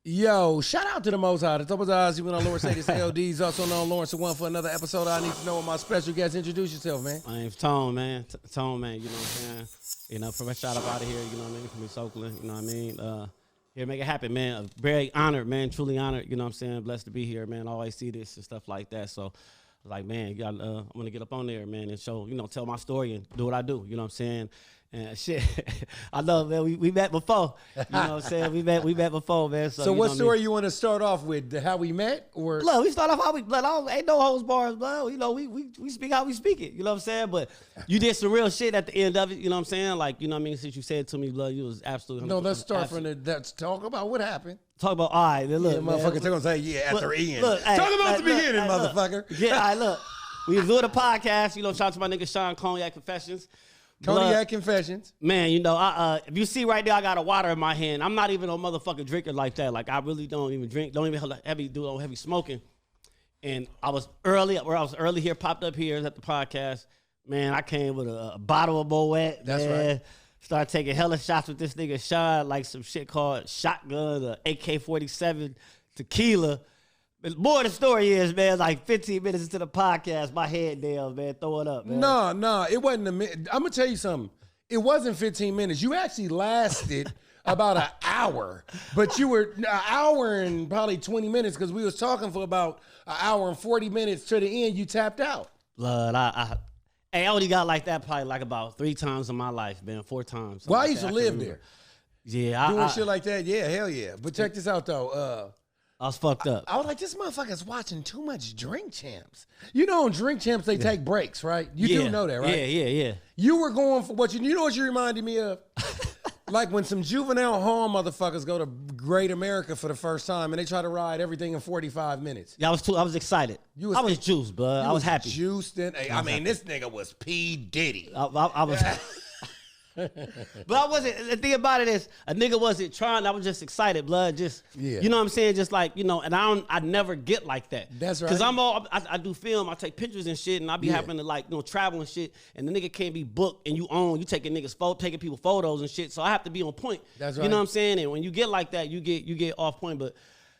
Yo, shout out to the Most High. The Top of the Eyes, even on Lawrence Sadis LDs, also known Lawrence the One for another episode. I need to know what my special guest. Introduce yourself, man. My name's Tone, man. Tone, man. You know what I'm saying? You know, from a shot up out of here. You know what I mean? From East Oakland. You know what I mean? Here, make it happen, man. Very honored, man. Truly honored. You know what I'm saying? Blessed to be here, man. I always see this and stuff like that. So, I was like, man, you gotta, I'm gonna get up on there, man, and show, tell my story and do what I do. You know what I'm saying? And shit, I know, man. We met before. You know what I'm saying? We met before, man. So what story you want to start off with? How we met, or look, we start off how we. Blood, ain't no holds bars, blood. You know, we speak how we speak it. You know what I'm saying? But you did some real shit at the end of it. You know what I'm saying? Like, you know what I mean? Since you said it to me, blood, you was absolutely. No, let's start from the. Let's talk about what happened. Talk about all right. Then look, yeah, motherfucker, they're gonna say at the end. Look, talk about the beginning, motherfucker. Yeah, all right, look. We was doing a podcast. You know, shout out to my nigga Sean Cognac Confessions. Cognac Confessions. Man, you know, if you see right there, I got a water in my hand. I'm not even a motherfucking drinker like that. Like, I really don't even drink, don't even do heavy smoking. And I was early here, popped up here at the podcast. Man, I came with a bottle of Moet. That's man. right. Started taking hella shots with this nigga Sean, like some shit called shotgun, the AK-47 tequila. But more the story is, man, like 15 minutes into the podcast, my head down, man, throw it up, man. No, it wasn't a minute. I'm going to tell you something. It wasn't 15 minutes. You actually lasted about an hour, but you were an hour and probably 20 minutes because we was talking for about an hour and 40 minutes. To the end, you tapped out. Blood, I only got like that probably like about 3 times in my life, man, 4 times. Well, I like used to live there. Yeah. Doing shit like that, yeah, hell yeah. But check this out, though. I was fucked up. I was like, this motherfucker's watching too much Drink Champs. You know, on Drink Champs, they take breaks, right? You do know that, right? Yeah. You were going for what you know what you reminded me of? Like when some juvenile hall motherfuckers go to Great America for the first time and they try to ride everything in 45 minutes. Yeah, I was excited. I was juiced, bud. I was happy. Juiced in. I mean, this nigga was P. Diddy. I was but I wasn't, the thing about it is, a nigga wasn't trying, I was just excited, blood, just, you know what I'm saying, just like, and I never get like that. That's right. Because I do film, I take pictures and shit, and I be having to like, travel and shit, and the nigga can't be booked, and you taking taking people photos and shit, so I have to be on point. That's right. You know what I'm saying, and when you get like that, you get off point, but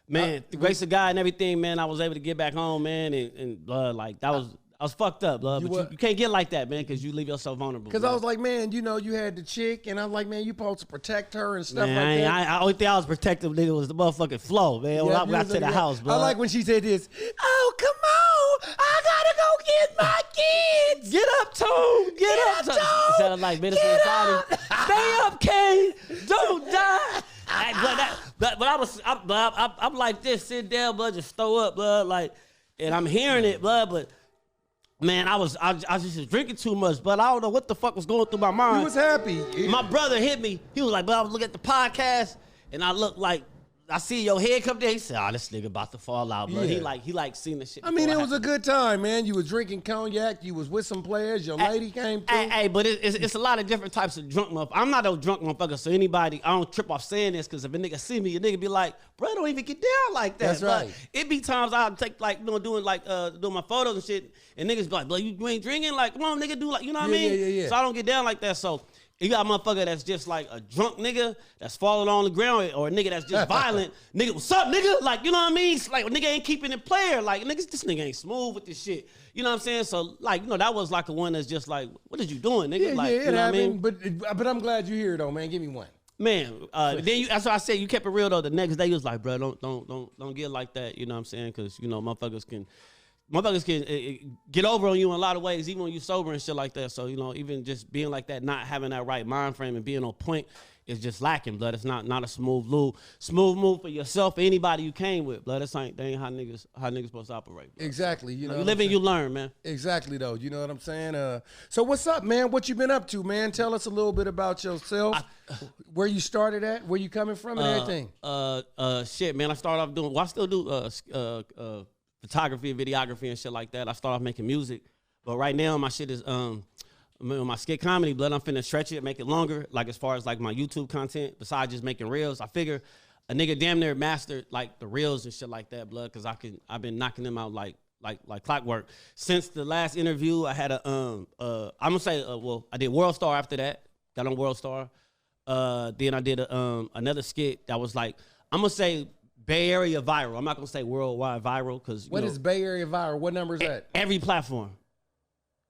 man, the grace of God and everything, man, I was able to get back home, man, and blood, like, I was fucked up, love, but you can't get like that, man, because you leave yourself vulnerable. Because I was like, man, you had the chick, and I was like, man, you supposed to protect her and stuff like that. I only thing I was protective, nigga, was the motherfucking flow, man. When I got to the house, bro. I like when she said this, oh, come on, I gotta go get my kids. Get up, Tone. Get up, Tone. It sounded like Minister Society. Stay up, Kane. Don't die. I'm like this, sit down, blood, just throw up, blood, like, and I'm hearing it, blood, but man, I was just drinking too much, but I don't know what the fuck was going through my mind. You was happy. My brother hit me. He was like, but I was looking at the podcast, and I looked like, I see your head come there. He said, oh, this nigga about to fall out, bro. Yeah. He like seen the shit. I mean, it was a good time, man. You was drinking cognac. You was with some players. Your lady came through. Hey, but it's a lot of different types of drunk motherfuckers. I'm not a drunk motherfucker, so anybody, I don't trip off saying this, because if a nigga see me, a nigga be like, bro, don't even get down like that. That's right. It be times I'll take like, doing my photos and shit, and niggas be like, bro, you ain't drinking? Like, come on, nigga, do like, you know what I mean? Yeah. So I don't get down like that, so. You got a motherfucker that's just like a drunk nigga that's falling on the ground, or a nigga that's just violent. Nigga, what's up, nigga? Like, you know what I mean? It's like a nigga ain't keeping it player. Like, this nigga ain't smooth with this shit. You know what I'm saying? So, like, that was like a one that's just like, what is you doing, nigga? Yeah, like, it you know happened, what I mean? but I'm glad you're here, though, man. Give me one. Man, then that's what I said. You kept it real, though. The next day, you was like, bro, don't get like that. You know what I'm saying? Because, motherfuckers can get over on you in a lot of ways, even when you sober and shit like that. So, even just being like that, not having that right mind frame and being on point is just lacking, blood. It's not a smooth move for yourself or anybody you came with, blood. That ain't how niggas supposed to operate, blood. Exactly. You live and you learn, man. Exactly, though. You know what I'm saying? So what's up, man? What you been up to, man? Tell us a little bit about yourself, where you started at, where you coming from, and everything. Shit, man. I started off doing, I still do photography, videography, and shit like that. I start off making music, but right now my shit is my skit comedy, blood. I'm finna stretch it, make it longer. Like as far as like my YouTube content, besides just making reels, I figure a nigga damn near mastered like the reels and shit like that, blood. Cause I've been knocking them out like clockwork. Since the last interview, I had I'm gonna say I did World Star after that. Got on World Star. Then I did another skit that was like, I'm gonna say Bay Area viral. I'm not gonna say worldwide viral because what is Bay Area viral? What number is that? Every platform.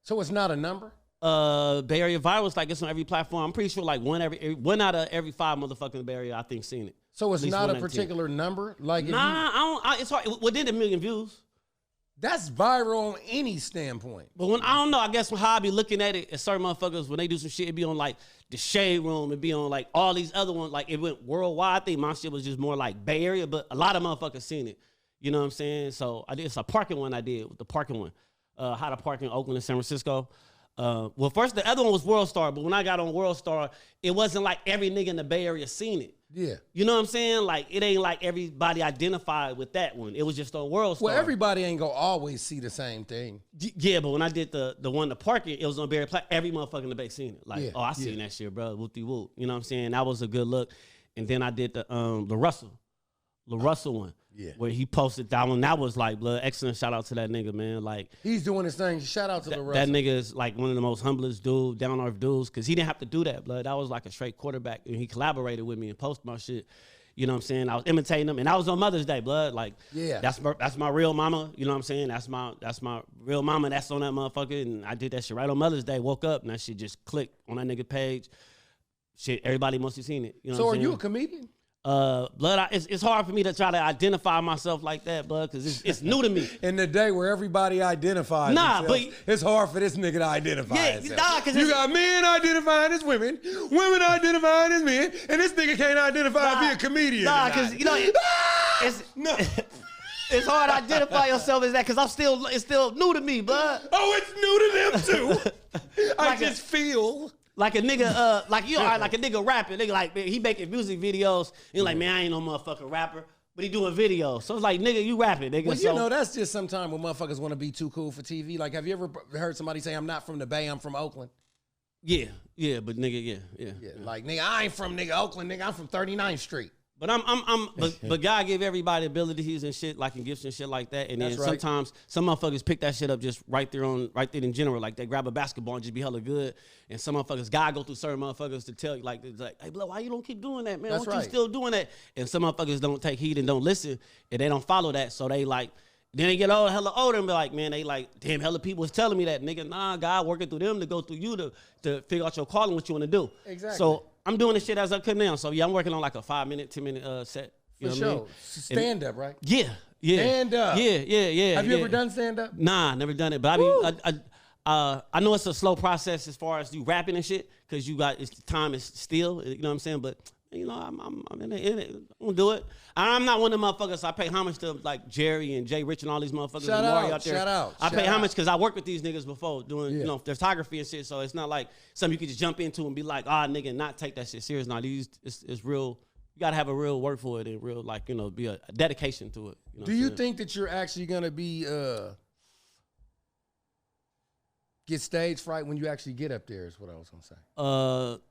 So it's not a number? Bay Area viral is like it's on every platform. I'm pretty sure like one out of every 5 motherfuckers in the Bay Area I think seen it. So it's not a particular number? Like it's hard. Within a million views. That's viral on any standpoint. But when I don't know, I guess when how I be looking at it, at certain motherfuckers, when they do some shit, it be on like the Shade Room, it be on like all these other ones, like it went worldwide. I think my shit was just more like Bay Area, but a lot of motherfuckers seen it. You know what I'm saying? So it's a parking one I did with the parking one. How to park in Oakland and San Francisco. Well, first the other one was World Star, but when I got on World Star, it wasn't like every nigga in the Bay Area seen it. Yeah. You know what I'm saying? Like, it ain't like everybody identified with that one. It was just on World Star. Well, everybody ain't gonna always see the same thing. Yeah, but when I did the one to park it was on Barry Platt. Every motherfucker in the Bay seen it. Like, yeah, I seen that shit, bro. Whoop-de-whoop. You know what I'm saying? That was a good look. And then I did the Russell one. Yeah. Where he posted that one. That was like, blood, excellent shout out to that nigga, man. Like, he's doing his thing. Shout out to the Russell. That nigga is like one of the most humblest dudes, down earth dudes, because he didn't have to do that, blood. That was like a straight quarterback. And he collaborated with me and posted my shit. You know what I'm saying? I was imitating him, and I was on Mother's Day, blood. Like, yeah, that's my real mama. You know what I'm saying? That's my real mama. That's on that motherfucker, and I did that shit right on Mother's Day. Woke up, and that shit just clicked on that nigga page. Shit, everybody must have seen it. You know so what I'm are saying? you a comedian? Blood, it's hard for me to try to identify myself like that, blood, because it's new to me. In the day where everybody identifies themselves, it's hard for this nigga to identify himself. Nah, because you got men identifying as women, women identifying as men, and this nigga can't identify as being a comedian. Nah, because, you know, it's hard to identify yourself as that, because it's still new to me, blood. Oh, it's new to them, too. I just feel... Like a nigga, like a nigga rapping. Nigga, like, man, he making music videos. He like, man, I ain't no motherfucking rapper, but he doing videos. So it's like, nigga, you rapping, nigga. Well, you know, that's just sometimes when motherfuckers want to be too cool for TV. Like, have you ever heard somebody say, I'm not from the Bay, I'm from Oakland? Yeah, but nigga, yeah. Like, nigga, I ain't from Oakland, nigga, I'm from 39th Street. But but God give everybody abilities and shit, like, and gifts and shit like that. And then sometimes some motherfuckers pick that shit up just right there in general. Like, they grab a basketball and just be hella good. And some motherfuckers, God go through certain motherfuckers to tell you, like, hey, blood, why you don't keep doing that, man? Why don't you still doing that? And some motherfuckers don't take heed and don't listen, and they don't follow that. So they like, then they get hella older and be like, man, they like, damn, hella people was telling me that, nigga. Nah, God working through them to go through you to figure out your calling, what you want to do. Exactly. So I'm doing this shit as I come down. So yeah, I'm working on like a 5-minute, 10-minute set. You know what I mean? Stand up, right? Yeah. Stand up. Yeah. Have you ever done stand up? Nah, never done it. But I know it's a slow process as far as you rapping and shit, because time is still. You know what I'm saying? But you know, I'm in it. I'm gonna do it. I'm not one of the motherfuckers. I pay homage to like Jerry and Jay Rich and all these motherfuckers. Shout out there. I pay homage because I worked with these niggas before doing you know, photography and shit. So it's not like something you can just jump into and be like, nigga, and not take that shit serious. Now it's real. You gotta have a real work for it and real, like, you know, be a dedication to it. You know do you think that you're actually gonna be get stage fright when you actually get up there? Is what I was gonna say.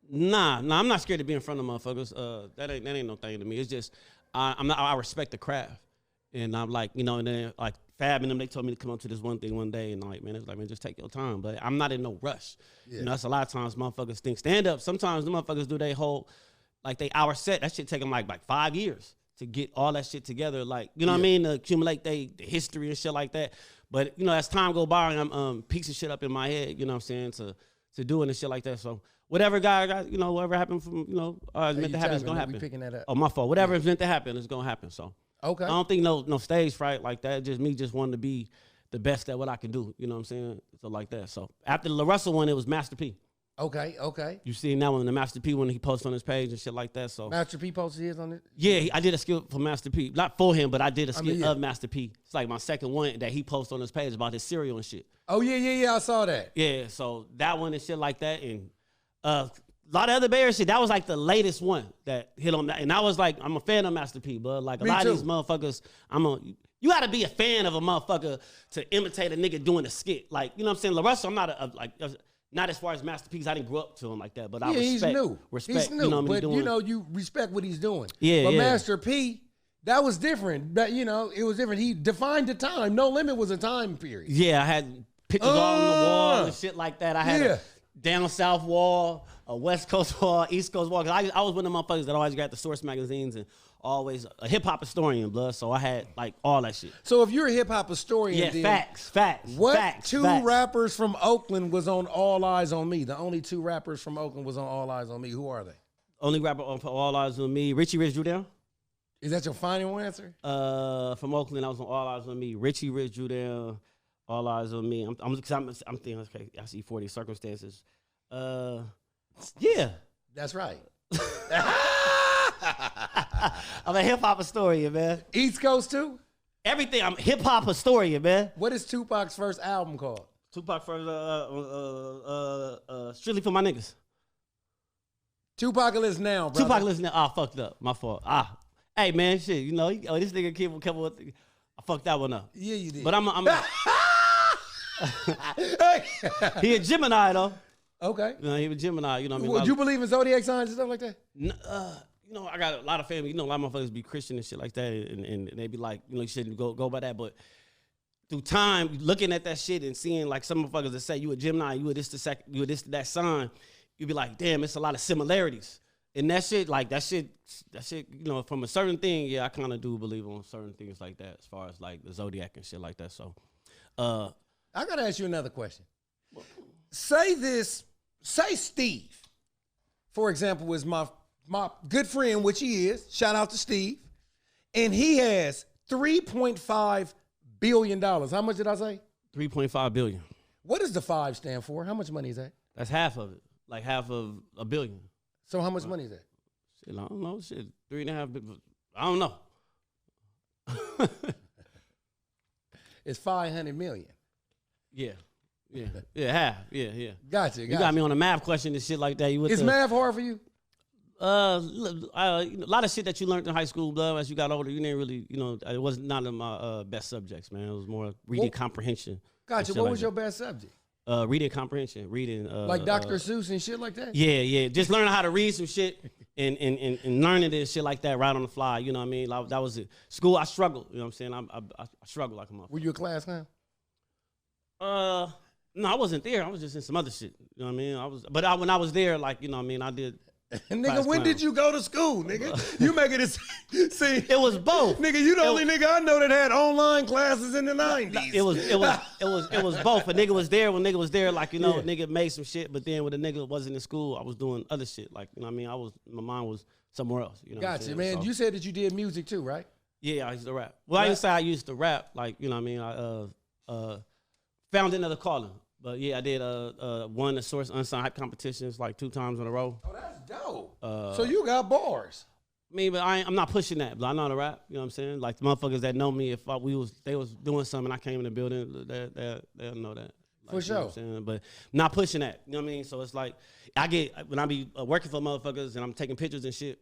Nah, I'm not scared to be in front of motherfuckers. That ain't no thing to me. It's just I respect the craft, and I'm like, you know, and then like Fab and them, they told me to come up to this one thing one day, and like, man, it's like, man, just take your time. But I'm not in no rush. Yeah. You know, that's a lot of times motherfuckers think stand up. Sometimes the motherfuckers do they whole like they hour set. That shit take them like 5 years to get all that shit together. Like, you know what I mean, to accumulate the history and shit like that. But you know, as time go by, I'm piecing shit up in my head. You know what I'm saying, to doing and shit like that. So. Whatever you know, whatever happened from, you know, is meant to happen, it's gonna happen. Picking that up. Oh, my fault. Whatever is meant to happen, it's gonna happen. So okay. I don't think no stage fright like that. Just me just wanting to be the best at what I can do. You know what I'm saying? So like that. So after the Russell one, it was Master P. Okay. You see that one, the Master P one, he posted on his page and shit like that. So Master P posted his on it? Yeah, I did a skill for Master P. Not for him, but I did a skill of Master P. It's like my second one that he posted on his page about his cereal and shit. Oh yeah, I saw that. Yeah, so that one and shit like that, and a lot of other Bay Area shit, that was like the latest one that hit on that. And I was like, I'm a fan of Master P, but like a lot of these motherfuckers, you gotta be a fan of a motherfucker to imitate a nigga doing a skit. Like, you know what I'm saying? LaRussell, I'm not not as far as Master P, because I didn't grow up to him like that, but I respect. He's new. He's new, you know but you know, you respect what he's doing. Yeah, but Master P, that was different. But you know, it was different. He defined the time. No Limit was a time period. Yeah, I had pictures all on the wall and shit like that. I had down south wall, a west coast wall, east coast wall. Cause I was one of the motherfuckers that always got the Source magazines and always a hip hop historian, blood. So I had like all that shit. So if you're a hip hop historian, Yeah, then facts. What two rappers from Oakland was on All Eyes on Me? The only two rappers from Oakland was on All Eyes on Me. Who are they? Only rapper on All Eyes on Me, Richie Rich Drew Down. Is that your final answer? From Oakland, I was on All Eyes on Me. Richie Rich Drew Down, All Eyes on Me. I'm thinking, okay, I see 40 circumstances. Yeah. That's right. I'm a hip hop historian, man. East Coast too? Everything. I'm hip hop historian, man. What is Tupac's first album called? Tupac first, Strictly for My Niggas. Tupacalypse now, brother. Tupacalypse now. Ah, fucked up. My fault. Hey, man, shit. You know, this nigga keep coming with. I fucked that one up. Yeah, you did. But he a Gemini though. Okay. You know, he was Gemini. You know what I mean? Would you believe in zodiac signs and stuff like that? You know, I got a lot of family. You know, a lot of motherfuckers be Christian and shit like that, and they be like, you know, you shouldn't go by that. But through time, looking at that shit and seeing like some motherfuckers that say you a Gemini, you a this to that sign, you be like, damn, it's a lot of similarities. And that shit, you know, from a certain thing, yeah, I kind of do believe on certain things like that, as far as like the zodiac and shit like that. So, I gotta ask you another question. Say Steve, for example, is my good friend, which he is. Shout out to Steve, and he has $3.5 billion. How much did I say? 3.5 billion. What does the 5 stand for? How much money is that? That's half of it, like half of $1 billion. So how much money is that? Shit, I don't know. Shit, 3.5 billion. I don't know. It's 500 million. Yeah, half. Yeah. Gotcha. You got me on a math question and shit like that. Is math hard for you? A lot of shit that you learned in high school, but as you got older, you didn't really, you know, it was not of my best subjects, man. It was more reading comprehension. Gotcha. What was your best subject? Reading comprehension, like Dr. Seuss and shit like that? Yeah. Just learning how to read some shit and learning this shit like that right on the fly. You know what I mean? Like, that was it. School, I struggled. You know what I'm saying? I struggled like a motherfucker. Were you a class clown? No, I wasn't there. I was just in some other shit. You know what I mean? But when I was there, like, you know what I mean, I did. Nigga, when did you go to school, nigga? You making it see? It was both. Nigga, you the only nigga I know that had online classes in the 90s. It was both. A nigga was there when nigga was there, like, you know, nigga made some shit, but then when the nigga wasn't in school, I was doing other shit. Like, you know what I mean? My mind was somewhere else. You know gotcha, man. So, you said that you did music too, right? Yeah, I used to rap. Well, I didn't say I used to rap, like, you know what I mean? I found another calling. But yeah, I did won the Source Unsigned Hype competitions like 2 times in a row. Oh, that's dope. So you got bars. I mean, but I'm not pushing that. But I know how to rap. You know what I'm saying? Like the motherfuckers that know me, if they was doing something, and I came in the building, they'll know that. Like, for sure. You know what I'm saying? But not pushing that. You know what I mean? So it's like when I be working for motherfuckers and I'm taking pictures and shit,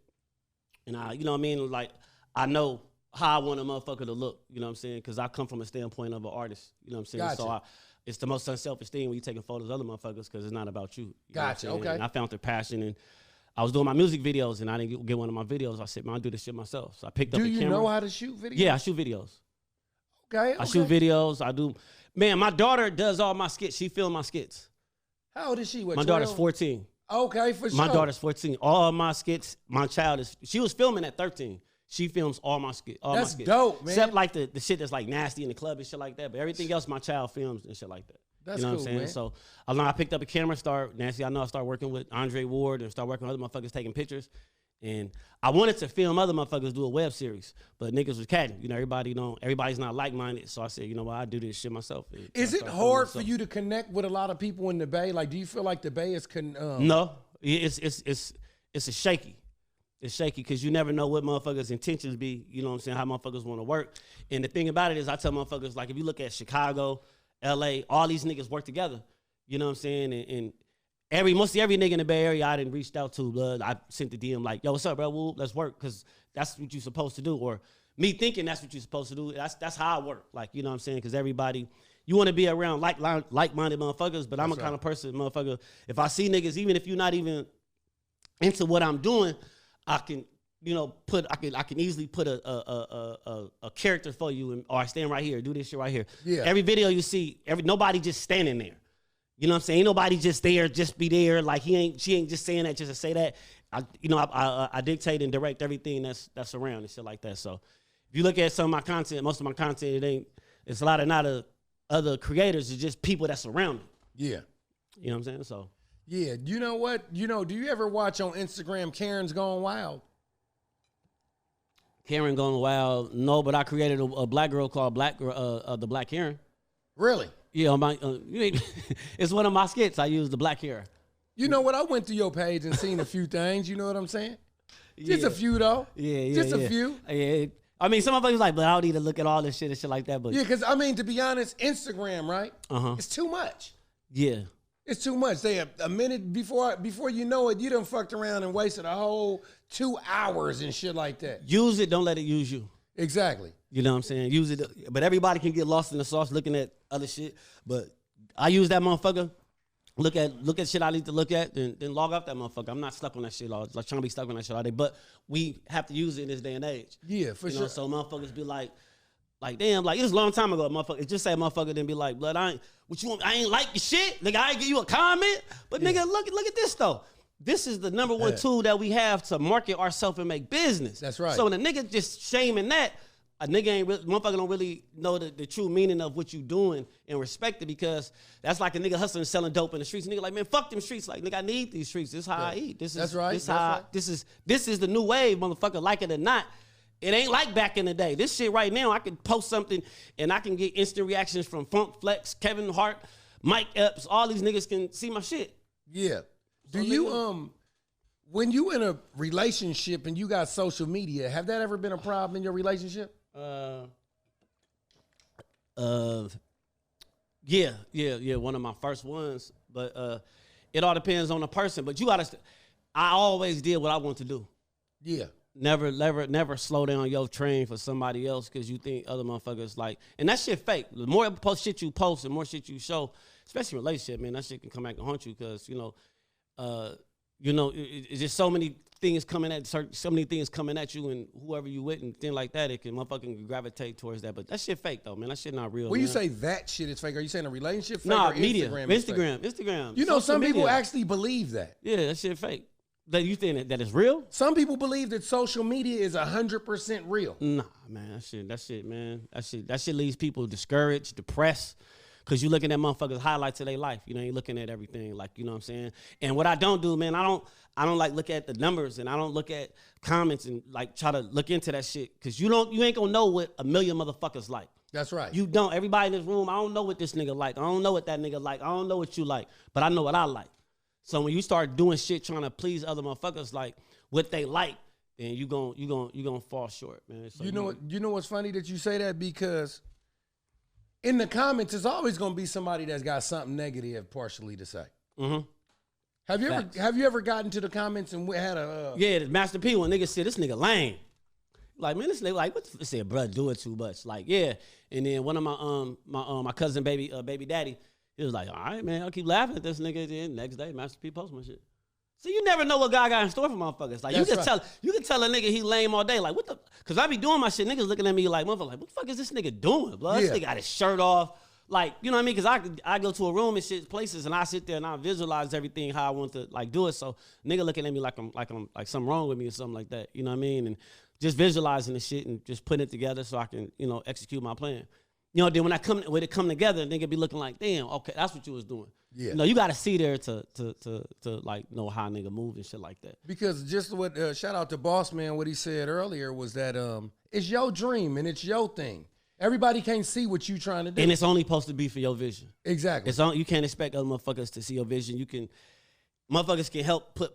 and you know what I mean? Like I know how I want a motherfucker to look. You know what I'm saying? Because I come from a standpoint of an artist. You know what I'm saying? Gotcha. So it's the most unselfish thing when you taking photos of other motherfuckers because it's not about you. Gotcha, okay. And I found their passion, and I was doing my music videos, and I didn't get one of my videos. I said, man, I'll do this shit myself. So I picked up a camera. Do you know how to shoot videos? Yeah, I shoot videos. Okay. I shoot videos. I do. Man, my daughter does all my skits. She filmed my skits. How old is she? What, my 12? daughter's 14. Okay, for sure. My daughter's 14. All my skits, she was filming at 13. She films all my skits. That's dope, man. Except like the shit that's like nasty in the club and shit like that. But everything else, my child films and shit like that. That's you know cool, what I'm saying? man. So I picked up a camera, I start working with Andre Ward and start working with other motherfuckers taking pictures. And I wanted to film other motherfuckers do a web series, but niggas was catting. You know, everybody's not like-minded. So I said, you know what, I do this shit myself. Is it hard for you to connect with a lot of people in the Bay? Like, do you feel like the Bay is No, it's a shaky. It's shaky because you never know what motherfuckers' intentions be. You know what I'm saying? How motherfuckers want to work. And the thing about it is, I tell motherfuckers, like, if you look at Chicago, LA, all these niggas work together. You know what I'm saying? And mostly every nigga in the Bay Area I done reached out to, blood. I sent the DM like, yo, what's up, bro? Well, let's work, because that's what you're supposed to do. Or me thinking that's what you're supposed to do. That's how I work. Like, you know what I'm saying? Because everybody, you want to be around like-minded motherfuckers, but I'm a kind of person, motherfucker, if I see niggas, even if you're not even into what I'm doing, I can, you know, I can easily put a character for you, or I stand right here, do this shit right here. Yeah. Every video you see, nobody just standing there. You know what I'm saying? Ain't nobody just there, just be there. Like she ain't just saying that just to say that. I dictate and direct everything that's around and shit like that. So if you look at some of my content, most of my content, it's a lot of not other creators. It's just people that's around me. Yeah. You know what I'm saying? So yeah. You know what? Do you ever watch on Instagram Karen's Gone Wild? Karen Gone Wild, no, but I created a black girl called the Black Karen. Really? Yeah, it's one of my skits. I use the Black Karen. You know what? I went through your page and seen a few things. You know what I'm saying? Just a few though. Yeah. Just a few. Yeah. I mean, some of us like, but I don't need to look at all this shit and shit like that. But yeah, because I mean, to be honest, Instagram, right? It's too much. Yeah. It's too much. They a minute before you know it, you done fucked around and wasted a whole 2 hours and shit like that. Use it, don't let it use you. Exactly. You know what I'm saying? Use it, but everybody can get lost in the sauce looking at other shit. But I use that motherfucker. Look at shit I need to look at, then log off that motherfucker. I'm not stuck on that shit all. Like trying to be stuck on that shit all day. But we have to use it in this day and age. Yeah, for sure. So motherfuckers be like damn, like it was a long time ago, motherfucker. It just say motherfucker then be like, blood, I ain't like your shit. Nigga, I ain't give you a comment. But nigga, look at this though. This is the number one tool that we have to market ourselves and make business. That's right. So when a nigga just shaming that, a nigga ain't really, motherfucker don't really know the true meaning of what you doing and respect it, because that's like a nigga hustling and selling dope in the streets. Nigga like, man, fuck them streets. Like, nigga, I need these streets. This is how I eat. This is This is the new wave, motherfucker. Like it or not. It ain't like back in the day. This shit right now, I can post something and I can get instant reactions from Funk Flex, Kevin Hart, Mike Epps. All these niggas can see my shit. Yeah. Do you when you in a relationship and you got social media, have that ever been a problem in your relationship? Yeah, one of my first ones. But it all depends on the person. But I always did what I want to do. Yeah. Never slow down your train for somebody else because you think other motherfuckers like, and that shit fake. The more shit you post and more shit you show, especially in relationship, man, that shit can come back and haunt you because it's just so many things coming at you, and whoever you with and things like that, it can motherfucking gravitate towards that. But that shit fake though, man. That shit not real. When you say that shit is fake, are you saying a relationship fake or media? Instagram. You know, some people actually believe that. Yeah, that shit fake. That you think that is real? Some people believe that social media is 100% real. Nah, man, that shit, man. That shit leaves people discouraged, depressed, because you looking at motherfuckers' highlights of their life. You know, you looking at everything, like, you know what I'm saying? And what I don't do, man, I don't like look at the numbers, and I don't look at comments and like try to look into that shit, because you ain't gonna know what a million motherfuckers like. That's right. You don't. Everybody in this room, I don't know what this nigga like. I don't know what that nigga like. I don't know what you like, but I know what I like. So when you start doing shit trying to please other motherfuckers like what they like, then you gonna fall short, man. So you know what's funny that you say that, because in the comments there's always gonna be somebody that's got something negative partially to say. Mm-hmm. Have you ever gotten to the comments and had a the Master P when niggas said this nigga lame? Like, man, this nigga like, what the said, bruh, do it too much. Like, yeah. And then one of my cousin baby daddy, he was like, all right, man, I'll keep laughing at this nigga. Then next day, Master P post my shit. So you never know what God got in store for motherfuckers. Like, you can tell a nigga he lame all day. Like, what the? Because I be doing my shit. Niggas looking at me like, motherfucker, like, what the fuck is this nigga doing, bro? This nigga got his shirt off. Like, you know what I mean? Because I go to a room and shit places, and I sit there and I visualize everything how I want to like do it. So nigga looking at me like I'm something wrong with me or something like that. You know what I mean? And just visualizing the shit and just putting it together so I can, execute my plan. You know, then when it come together, nigga be looking like, damn, okay, that's what you was doing. Yeah. You know, you got to see there to like know how nigga move and shit like that. Because just what shout out to Boss Man, what he said earlier was that it's your dream and it's your thing. Everybody can't see what you trying to do, and it's only supposed to be for your vision. Exactly. You can't expect other motherfuckers to see your vision. Motherfuckers can help put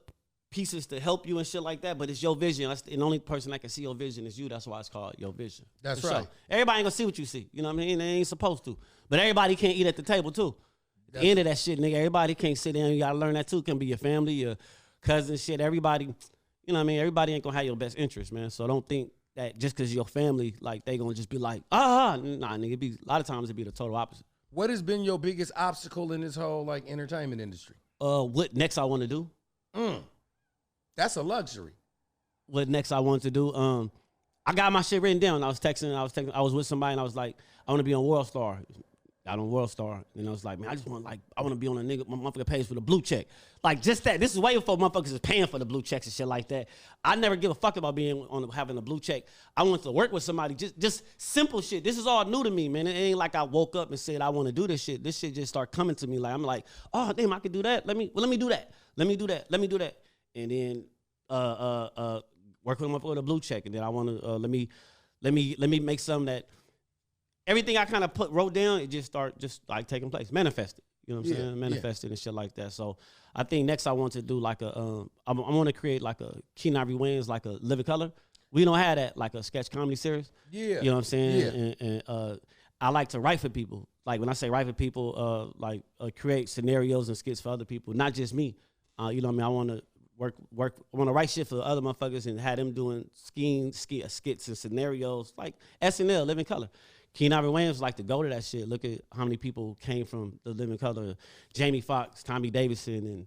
pieces to help you and shit like that, but it's your vision. And the only person that can see your vision is you. That's why it's called your vision. That's right. Sure. Everybody ain't gonna see what you see. You know what I mean? They ain't supposed to. But everybody can't eat at the table too. At the end of that shit, nigga, everybody can't sit down. You gotta learn that too. It can be your family, your cousins, shit. Everybody, you know what I mean? Everybody ain't gonna have your best interest, man. So don't think that just because your family, like, they gonna just be like, nah, nigga. A lot of times it be the total opposite. What has been your biggest obstacle in this whole like entertainment industry? What next I want to do? That's a luxury. What next I want to do? I got my shit written down. I was with somebody and I was like, I want to be on World Star. got on World Star. You know, it's like, man, I want to be on a nigga, my motherfucker pays for the blue check. Like, just that. This is way before motherfuckers is paying for the blue checks and shit like that. I never give a fuck about having a blue check. I want to work with somebody, just simple shit. This is all new to me, man. It ain't like I woke up and said I want to do this shit. This shit just start coming to me. Like, I'm like, oh, damn, I could do that. Let me do that. Let me do that. And then work with them with a blue check. And then I want to, let me make something that, everything I kind of wrote down, it just like taking place, manifested. You know what I'm saying? Manifested and shit like that. So I think next I want to do like I want to create like a Keenan Ivory Wayans, like a Living Color. We don't have that, like a sketch comedy series. Yeah. You know what I'm saying? Yeah. And I like to write for people. Like when I say write for people, create scenarios and skits for other people, not just me. You know what I mean? I want to work. I want to write shit for other motherfuckers and have them doing skits and scenarios like SNL, Living Color. Keenan Ivory Wayans like to go to that shit. Look at how many people came from the Living Color. Jamie Foxx, Tommy Davidson,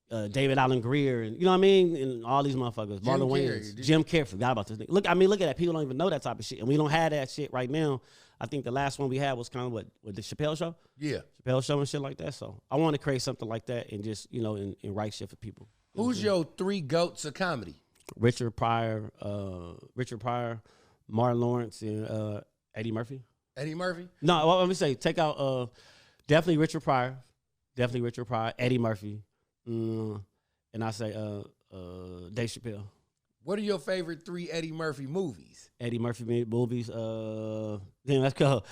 and David Allen Greer, and you know what I mean? And all these motherfuckers. Marlon Wayans. Jim Carrey. Forgot about this nigga. Look at that. People don't even know that type of shit. And we don't have that shit right now. I think the last one we had was kind of what the Chappelle Show? Yeah. Chappelle Show and shit like that. So I want to create something like that and just, you know, and write shit for people. Who's your three GOATs of comedy? Richard Pryor, Martin Lawrence, and Eddie Murphy. Eddie Murphy? No, well, let me say, take out definitely Richard Pryor, Eddie Murphy, and I say Dave Chappelle. What are your favorite three Eddie Murphy movies? Eddie Murphy movies. Damn, let's go.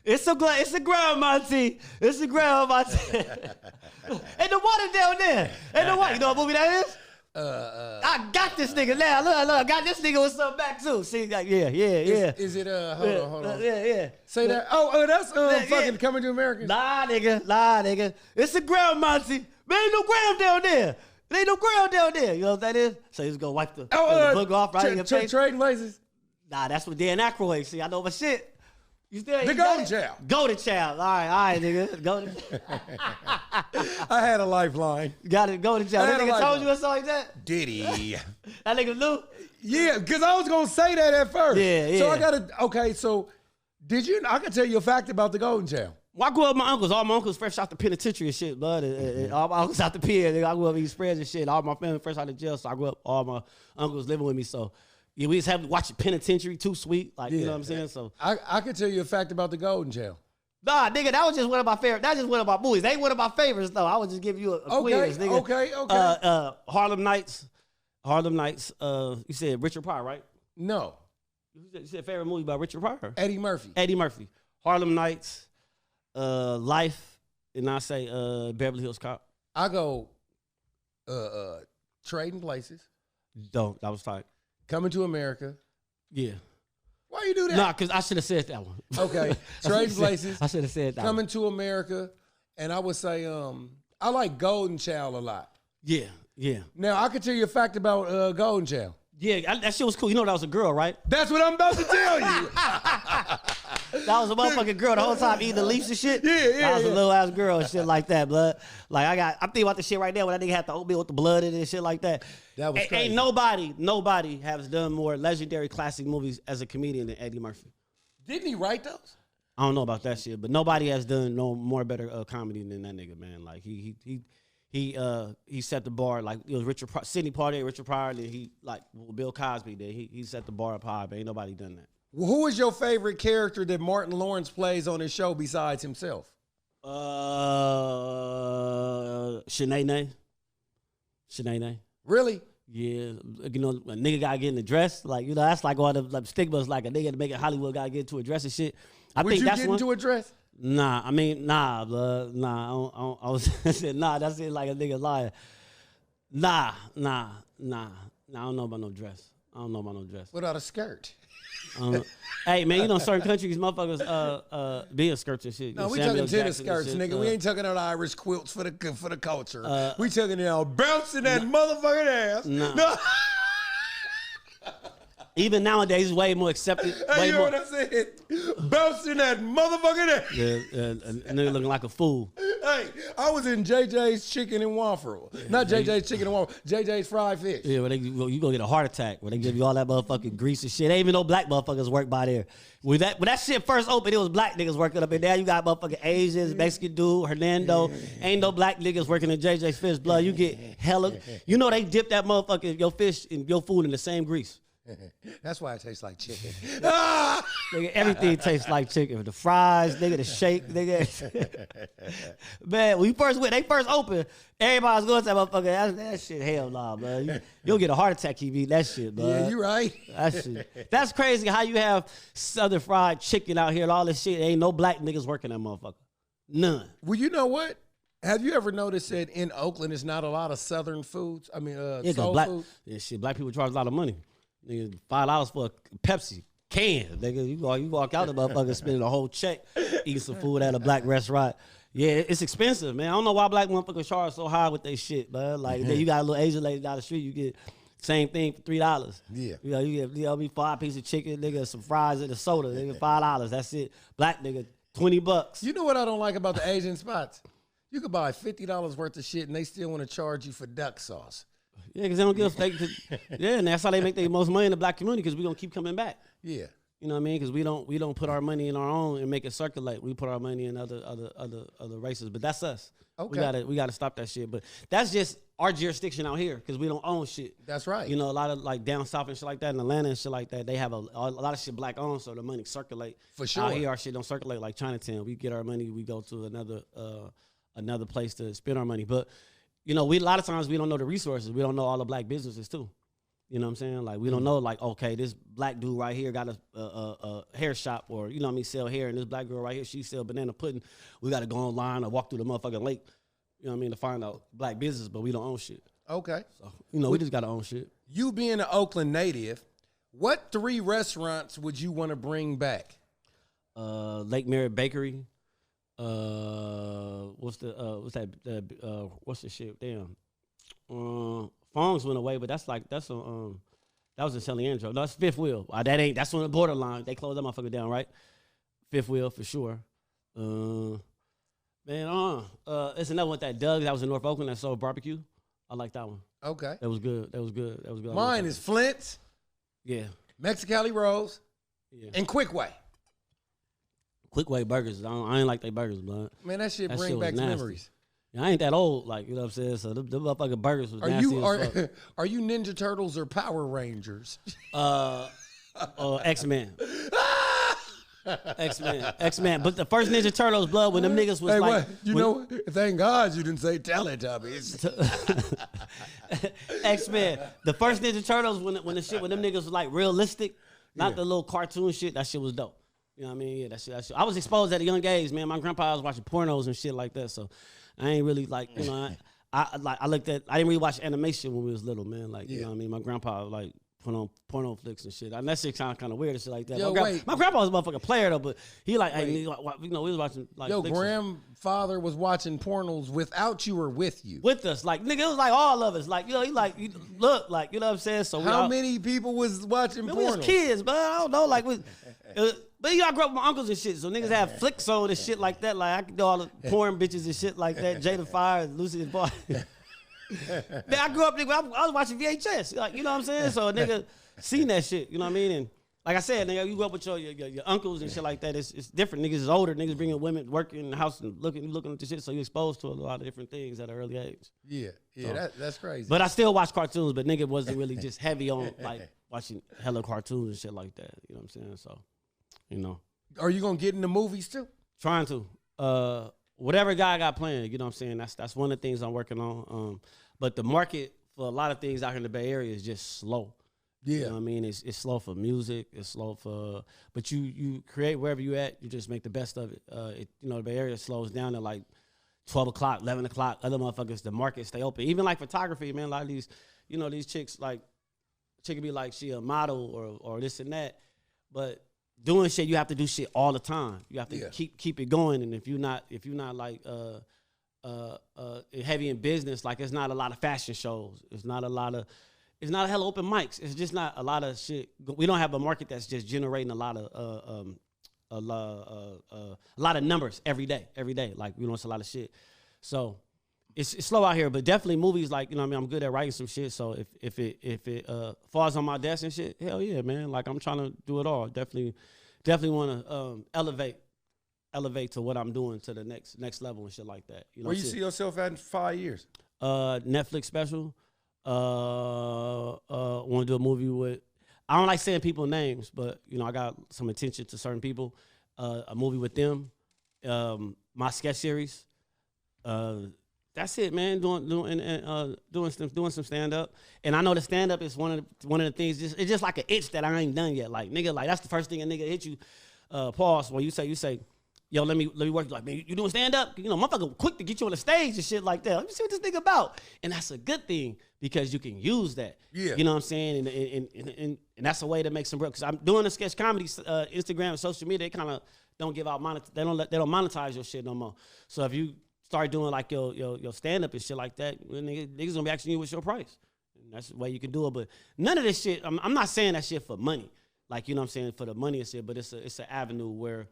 It's a ground, Monty. It's a ground, Monty. Ain't no water down there. Ain't no water. You know what movie that is? I got this nigga now. Look, I got this nigga with something back too. See, like, yeah. Is it hold on. Yeah. Say that. That's fucking Coming to America. Nah, nigga. It's a ground, Monty. There ain't no ground down there. There ain't no ground down there. You know what that is? So he's gonna wipe the book off right in your face. Trading Places. Nah, that's what Dan Aykroyd. See, I know my shit. You still the Golden Child. Golden Child. All right, nigga. Golden. I had a lifeline. Got it. Golden Child. That nigga told you or something like that? Did he? That nigga knew? Yeah, because I was gonna say that at first. Yeah. So I gotta. Okay, so did you? I can tell you a fact about the Golden Child. Well, I grew up with my uncles. All my uncles fresh out the penitentiary and shit, bud. And all my uncles out the pier. I grew up eating spreads and shit. All my family fresh out of jail, so I grew up. All my uncles living with me, so. Yeah, we just have to watch Penitentiary, Too Sweet, like you know what I'm saying. So I could tell you a fact about the Golden Child. Nah, nigga, that was just one of my favorite. That's just one of my movies. They ain't one of my favorites though. I was just giving you a quiz, nigga. Okay. Harlem Nights. You said Richard Pryor, right? No. You said favorite movie by Richard Pryor? Eddie Murphy. Harlem Nights, Life, and I say Beverly Hills Cop. I go Trading Places. Don't. That was tight. Coming to America. Yeah. Why you do that? Nah, because I should have said that one. Okay. Trading Places. I should have said that Coming to America. And I would say I like Golden Child a lot. Yeah. Now, I could tell you a fact about Golden Child. Yeah, that shit was cool. You know that was a girl, right? That's what I'm about to tell you. That was a motherfucking girl the whole time eating the leaves and shit. Yeah. That was a little ass girl and shit like that, blood. Like I'm thinking about the shit right now when that nigga had the oatmeal with the blood in it and shit like that. That was crazy. Ain't nobody has done more legendary classic movies as a comedian than Eddie Murphy. Didn't he write those? I don't know about that shit, but nobody has done no more better comedy than that nigga, man. Like he set the bar. Like it was Sidney Poitier, Richard Pryor, and he like Bill Cosby did. He set the bar up high, but ain't nobody done that. Well, who is your favorite character that Martin Lawrence plays on his show besides himself? Shanae. Really? Yeah, you know, a nigga gotta get in the dress. Like, you know, that's like all the stigmas. Like a nigga to make it Hollywood gotta get into a dress and shit. Would you get into a dress? Nah, blood. Nah, I was saying, nah, that's it like a nigga lying. Nah, I don't know about no dress. What about a skirt? Hey, man, you know, certain countries, motherfuckers be in skirts and shit. No, we talking tennis skirts, nigga. We ain't talking about Irish quilts for the culture. We talking about bouncing that motherfucking ass. Nah. No. Even nowadays, it's way more accepted. Hey, Way you know more. what I said? Bouncing that motherfucker there. Yeah, a nigga looking like a fool. Hey, I was in JJ's Chicken and Waffle. Not JJ's Chicken and Waffle, JJ's Fried Fish. Yeah, where you gonna get a heart attack when they give you all that motherfucking grease and shit. Ain't even no black motherfuckers work by there. When that shit first opened, it was black niggas working up in there. You got motherfucking Asians, Mexican dude, Hernando. Ain't no black niggas working in JJ's Fish Blood. You get hella. You know they dip that motherfucking your fish and your food in the same grease. That's why it tastes like chicken. Nigga, everything tastes like chicken. The fries, nigga, the shake, nigga. Man, when they first opened, everybody was going to that motherfucker. That shit, hell nah, man. You'll get a heart attack if you eat that shit, man. Yeah, you right. That's crazy how you have Southern fried chicken out here and all this shit. Ain't no black niggas working that motherfucker. None. Well, you know what? Have you ever noticed that in Oakland, it's not a lot of Southern foods? I mean, soul food? Yeah, shit, black people charge a lot of money. Nigga, $5 for a Pepsi can. Nigga, you walk out the motherfucker spending a whole check eating some food at a black restaurant. Yeah, it's expensive, man. I don't know why black motherfuckers charge so high with their shit, man. Like, then you got a little Asian lady down the street, you get same thing for $3. Yeah. You get me 5 pieces of chicken, nigga, some fries and a soda, nigga, $5. That's it. Black nigga, $20. You know what I don't like about the Asian spots? You could buy $50 worth of shit and they still want to charge you for duck sauce. Yeah, because they don't give yeah, and that's how they make the most money in the black community because we going to keep coming back. Yeah. You know what I mean? Because we don't put our money in our own and make it circulate. We put our money in other races. But that's us. Okay. We gotta stop that shit. But that's just our jurisdiction out here because we don't own shit. That's right. You know, a lot of like down south and shit like that in Atlanta and shit like that, they have a lot of shit black owned, so the money circulate. For sure. Out here, our shit don't circulate like Chinatown. We get our money, we go to another place to spend our money. But you know, a lot of times we don't know the resources. We don't know all the black businesses too. You know what I'm saying? Like, we don't know, like, okay, this black dude right here got a hair shop or, you know what I mean, sell hair. And this black girl right here, she sell banana pudding. We got to go online or walk through the motherfucking lake, you know what I mean, to find out black business, but we don't own shit. Okay. So, you know, we just got to own shit. You being an Oakland native, what 3 restaurants would you want to bring back? Lake Merritt Bakery. What's the shit? Damn. Fong's went away, but that was in San Leandro. No, that's Fifth Wheel. That's on the borderline. They closed that motherfucker down, right? Fifth Wheel for sure. It's another one with that Doug that was in North Oakland that sold barbecue. I like that one. Okay. That was good. Mine is Flint's. Yeah. Mexicali Rose. Yeah. And Quickway. Quickway burgers. I ain't like they burgers, blood. Man, that shit bring back memories. Yeah, I ain't that old, like, you know what I'm saying? So the motherfucking burgers was nasty as fuck. Are you Ninja Turtles or Power Rangers? X-Men. X-Men. But the first Ninja Turtles, blood, when them niggas was like... Thank God you didn't say Teletubbies. X-Men. The first Ninja Turtles, when them niggas was like realistic, not the little cartoon shit, that shit was dope. You know what I mean? Yeah, that shit. I was exposed at a young age, man. My grandpa was watching pornos and shit like that, so... I ain't really like, you know, I didn't really watch animation when we was little, man. Like, you know what I mean? My grandpa like put on porno flicks and shit. And that shit kind of weird and shit like that. My grandpa was a motherfucking player though, but he like, hey, you know, we was watching like. Your grandfather was watching pornos without you or with you? With us, like nigga, it was like all of us. Like, you know, look, like, you know what I'm saying? So how many people was watching pornos? We was kids, but I don't know, like but you know, I grew up with my uncles and shit, so niggas have flicks on and shit like that. Like, I could do all the porn bitches and shit like that. Jada Fire, Lucy and Boy. Man, I grew up, nigga, I was watching VHS. Like, you know what I'm saying? So a nigga seen that shit, you know what I mean? And like I said, nigga, you grew up with your uncles and shit like that. It's different. Niggas is older. Niggas bringing women, working in the house and looking at the shit, so you're exposed to a lot of different things at an early age. Yeah, so, that's crazy. But I still watch cartoons, but nigga wasn't really just heavy on, like, watching hella cartoons and shit like that. You know what I'm saying? So, you know. Are you gonna get into movies too? Trying to. Whatever guy I got playing, you know what I'm saying? That's one of the things I'm working on. But the market for a lot of things out here in the Bay Area is just slow. Yeah. You know what I mean? It's slow for music. It's slow for, but you create wherever you at. You just make the best of it. You know, the Bay Area slows down at like 12 o'clock, 11 o'clock. Other motherfuckers, the market stay open. Even like photography, man. A lot of these, you know, these chicks, like, chick could be like she a model or this and that, but doing shit, you have to do shit all the time. You have to keep it going. And if you're not like heavy in business, like, it's not a lot of fashion shows. It's not a lot of it's not a hell of open mics. It's just not a lot of shit. We don't have a market that's just generating a lot of a lot of numbers every day. Like, you know, it's a lot of shit. So it's slow out here, but definitely movies, like, you know what I mean, I'm good at writing some shit. So if it falls on my desk and shit, hell yeah, man. Like, I'm trying to do it all. Definitely want to elevate to what I'm doing to the next level and shit like that. You know, where you see yourself at in 5 years? Netflix special. Want to do a movie with, I don't like saying people's names, but, you know, I got some attention to certain people. A movie with them. My sketch series. That's it, man. Doing some stand up, and I know the stand up is one of the things. It's just like an itch that I ain't done yet. Like, nigga, like, that's the first thing a nigga hit you. Pause when you say, yo, let me work. Like, man, you doing stand up? You know, motherfucker, quick to get you on the stage and shit like that. Let me see what this nigga about. And that's a good thing because you can use that. Yeah, you know what I'm saying. And that's a way to make some bread. Because I'm doing the sketch comedy, Instagram and social media. They kind of don't give out they don't monetize your shit no more. So if you start doing like your stand up and shit like that, niggas gonna be asking you what's your price. And that's the way you can do it. But none of this shit, I'm not saying that shit for money. Like, you know what I'm saying, for the money and shit, but it's an avenue where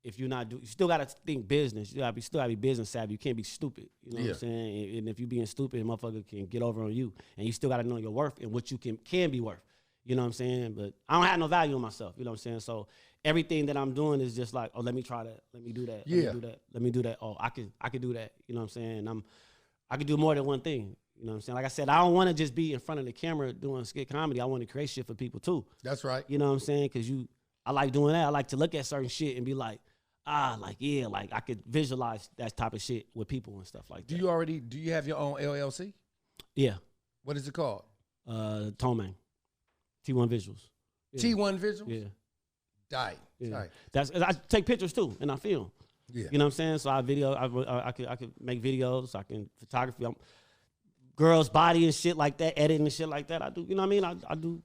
if you're not you still gotta think business. You still gotta be business savvy. You can't be stupid. You know what I'm saying? And if you being stupid, a motherfucker can get over on you. And you still gotta know your worth and what you can be worth. You know what I'm saying? But I don't have no value in myself. You know what I'm saying? So everything that I'm doing is just like, oh, let me try that. Let me do that. Let me do that. Oh, I could do that. You know what I'm saying? I could do more than one thing. You know what I'm saying? Like I said, I don't want to just be in front of the camera doing skit comedy. I want to create shit for people too. That's right. You know what I'm saying? Because I like doing that. I like to look at certain shit and be like, like I could visualize that type of shit with people and stuff like that. Do you have your own LLC? Yeah. What is it called? Tonemane. T1 Visuals. Yeah. T1 Visuals? Yeah. Tight. Yeah. I take pictures too, and I film. Yeah. You know what I'm saying? So I could make videos. I can photography. Girls' body and shit like that, editing and shit like that. I do. You know what I mean? I do.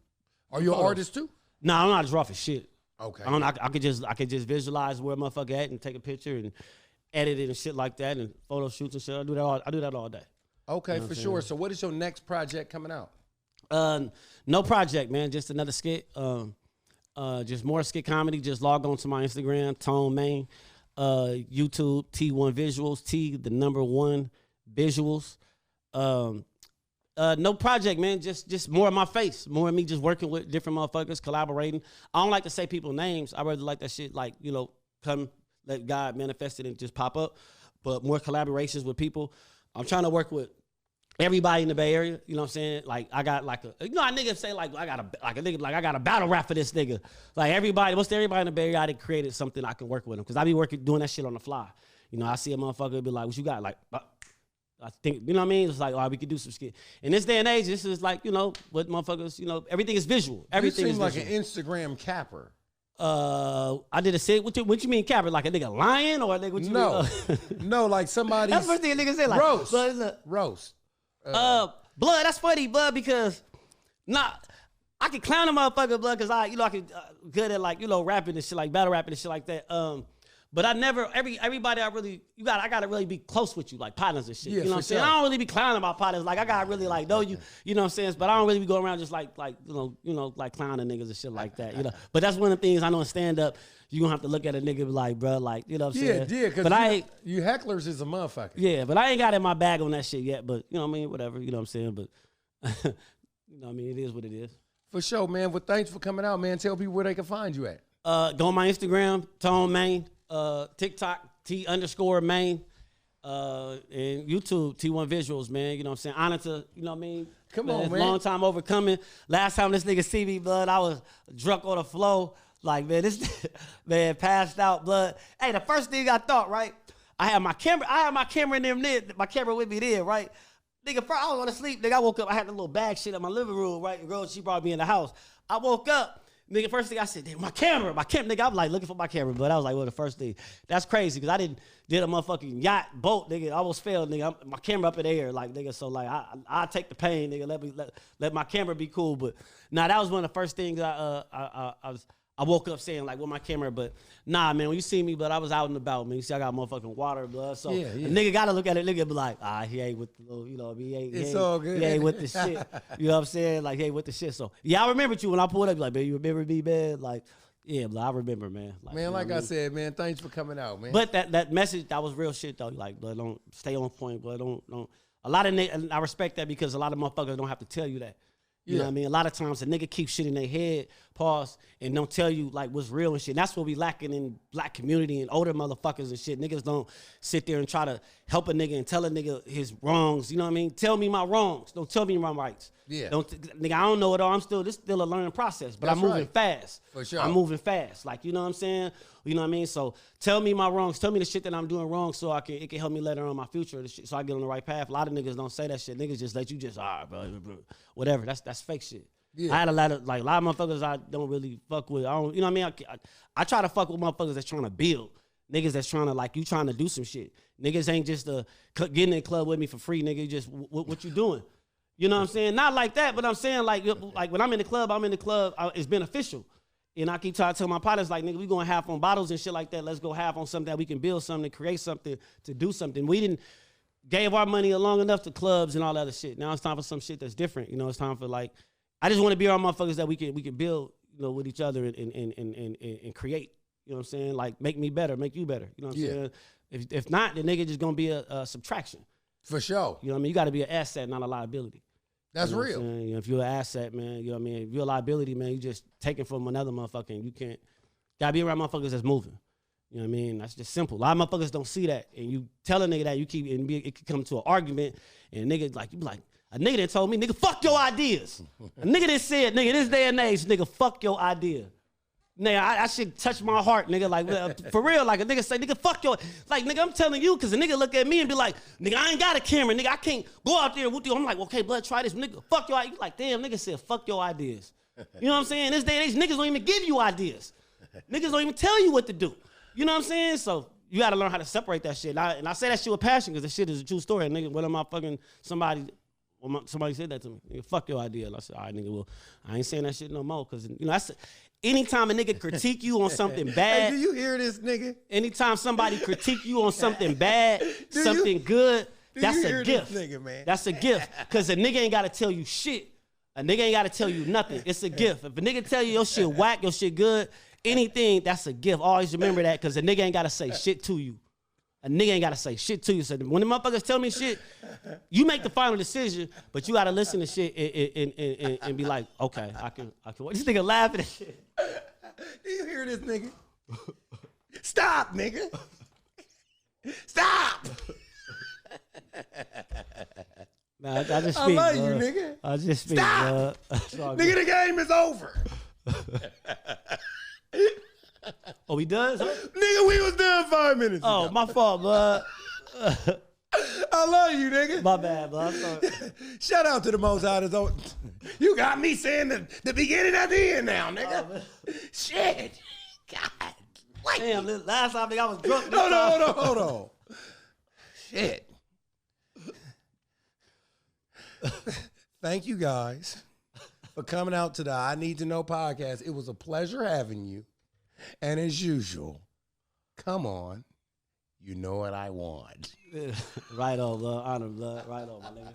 Are you an artist too? No, I'm not draw for shit. Okay. I could just visualize where a motherfucker at and take a picture and edit it and shit like that and photo shoots and shit. I do that all day. Okay, you know for sure. So what is your next project coming out? No project, man. Just another skit. Just more skit comedy. Just log on to my Instagram, Tonemane, YouTube, T1 Visuals, T1 Visuals. No project, man. Just more of my face, more of me just working with different motherfuckers, collaborating. I don't like to say people's names. I really like that shit, like, you know, come let God manifest it and just pop up. But more collaborations with people. I'm trying to work with everybody in the Bay Area. You know what I'm saying? Like, I got like a nigga say like I got a battle rap for this nigga. Like, everybody in the Bay Area, I done created something I can work with them because I be doing that shit on the fly. You know, I see a motherfucker be like, what you got? Like, I think, you know what I mean? It's like, oh, we could do some skit. In this day and age, this is like, you know, what motherfuckers, you know, everything is visual. Everything is like an Instagram capper. I did a skit. What you mean capper? Like a nigga lying or a nigga, what you mean? No, like somebody. That's the first thing a nigga say, like, roast. Roast. Blood, that's funny, blood, because I can clown a motherfucker, blood, because I can good at, like, you know, rapping and shit, like battle rapping and shit like that. But I never, everybody I gotta really be close with you, like partners and shit. Yeah, you know what I'm saying? I don't really be clowning about partners. Like, I gotta really like know you, you know what I'm saying? But I don't really be going around just like you know, like clowning niggas and shit like that, you know. But that's one of the things I know in stand up, you gonna have to look at a nigga and be like, bro, like, you know what I'm saying? Yeah, because you hecklers is a motherfucker. Yeah, but I ain't got in my bag on that shit yet. But you know what I mean? Whatever, you know what I'm saying? But you know what I mean? It is what it is. For sure, man. Well, thanks for coming out, man. Tell people where they can find you at. Go on my Instagram, Tonemane. TikTok, T_Maine, and YouTube, T1 Visuals, man. You know what I'm saying? Honor to, you know what I mean? Come on, man. Long time overcoming. Last time this nigga see me, blood, I was drunk on the floor. Like, man, this man passed out, blood. Hey, the first thing I thought, right? I had my camera in there, my camera with me there, right? Nigga, first, I was going to sleep. Nigga, I woke up, I had the little bag shit in my living room, right? The girl, she brought me in the house. I woke up. Nigga, first thing I said, damn, my camera. Nigga, I was like looking for my camera, but I was like, well, the first thing. That's crazy, because I did a motherfucking yacht boat, nigga. I almost failed, nigga. My camera up in the air, like, nigga. So, like, I take the pain, nigga. Let my camera be cool. But, nah, that was one of the first things I I woke up saying like with my camera, but nah, man, when you see me, but I was out and about, man. You see I got motherfucking water, blood. So a nigga gotta look at it, nigga be like, he ain't with the little, you know, he ain't all good. He ain't with the shit. You know what I'm saying? Like he ain't with the shit. So yeah, I remembered you when I pulled up, like, man, you remember me, man? Like, yeah, but I remember, man. Like, man, like I said, man, thanks for coming out, man. But that message, that was real shit though. Like, blood, don't stay on point, blood. Don't. A lot of niggas, and I respect that because a lot of motherfuckers don't have to tell you that. You know what I mean? A lot of times a nigga keeps shit in their head, pause, and don't tell you like what's real and shit. And that's what we lacking in black community and older motherfuckers and shit. Niggas don't sit there and try to help a nigga and tell a nigga his wrongs. You know what I mean? Tell me my wrongs. Don't tell me my rights. Yeah. Nigga, I don't know it all. This still a learning process, but I'm moving fast. For sure. I'm moving fast. Like, you know what I'm saying? You know what I mean? So tell me my wrongs. Tell me the shit that I'm doing wrong so it can help me later on in my future so I get on the right path. A lot of niggas don't say that shit. Niggas just let you just, bro, whatever. That's fake shit. Yeah. I had a lot of motherfuckers I don't really fuck with. I don't, you know what I mean? I try to fuck with motherfuckers that's trying to build. Niggas that's trying to, like, you trying to do some shit. Niggas ain't just getting in the club with me for free, nigga. Just, what you doing? You know what I'm saying? Not like that, but I'm saying, like when I'm in the club, it's beneficial. And I keep trying to tell my partners, like, nigga, we going half on bottles and shit like that. Let's go half on something that we can build something, create something, to do something. We didn't gave our money long enough to clubs and all that other shit. Now it's time for some shit that's different. You know, it's time for, like, I just want to be around motherfuckers that we can build, you know, with each other and create. You know what I'm saying? Like, make me better, make you better. You know what I'm saying? If not, the nigga just gonna be a subtraction. For sure. You know what I mean? You got to be an asset, not a liability. That's you know real. You know, if you're an asset, man, you know what I mean? If you're a liability, man, you just taking from another motherfucker and you can't. Gotta be around motherfuckers that's moving. You know what I mean? That's just simple. A lot of motherfuckers don't see that. And you tell a nigga that, it could come to an argument, and a nigga, like, you be like, a nigga that told me, nigga, fuck your ideas. A nigga that said, nigga, this day and age, nigga, fuck your idea. Nigga, I should touch my heart, nigga, like, for real, like a nigga say, nigga, fuck your, like, nigga, I'm telling you, because a nigga look at me and be like, nigga, I ain't got a camera, nigga, I can't go out there with you. I'm like, okay, blood, try this, nigga, fuck your ideas. You like, damn, nigga said, fuck your ideas. You know what I'm saying? This day and age, niggas don't even give you ideas. Niggas don't even tell you what to do. You know what I'm saying? So you got to learn how to separate that shit. And I say that shit with passion because the shit is a true story. And nigga, what am I fucking, somebody said that to me. Nigga, fuck your idea. And I said, all right, nigga, well, I ain't saying that shit no more because, you know, that's anytime a nigga critique you on something bad. Hey, do you hear this, nigga? Anytime somebody critique you on something bad, something good, that's a gift. Nigga, man? That's a gift. Because a nigga ain't got to tell you shit. A nigga ain't got to tell you nothing. It's a gift. If a nigga tell you your shit whack, your shit good, anything, that's a gift. Always remember that because a nigga ain't got to say shit to you. A nigga ain't got to say shit to you. So when the motherfuckers tell me shit, you make the final decision, but you got to listen to shit and be like, okay, I can. This nigga laughing at shit. Do you hear this, nigga? Stop, nigga. Stop. Nah, I just speak, I love bro. you, nigga. I just speak, stop. Nigga, the game is over. Oh, we done? Huh? Nigga, we was done 5 minutes ago. Oh, my fault, bud. I love you, nigga. My bad, bud. Shout out to the Most High. You got me saying the beginning at the end now, nigga. Shit. God. Wait. Damn, last time I was drunk. Hold on. Shit. Thank you guys for coming out to the I Need to Know podcast. It was a pleasure having you. And as usual, come on. You know what I want. Right on, blood. Honor, blood. Right on, my nigga.